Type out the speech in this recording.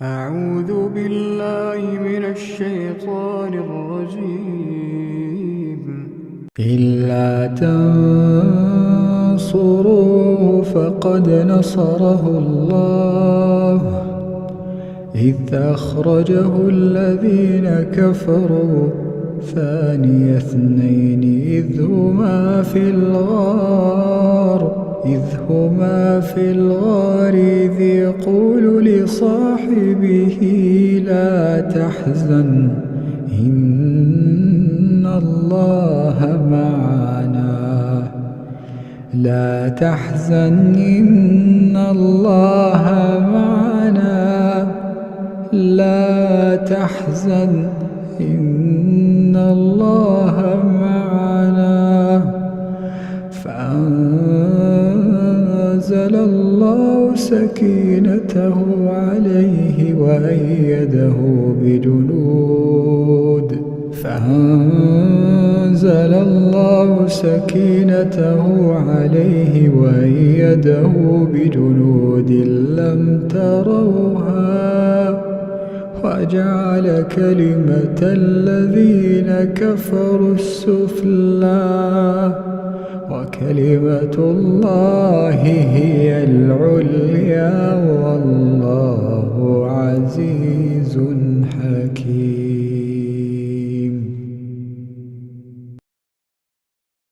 أعوذ بالله من الشيطان الرجيم. إلا تنصروه فقد نصره الله إذ أخرجه الذين كفروا ثاني اثنين إذ هما في الغار إذ يقول لصاحبه لا تحزن إن الله معنا فأنزل الله سكينته عليه وأيده بجنود لم تروها وجعل كلمة الذين كفروا السفلى وكلمة الله هي العليا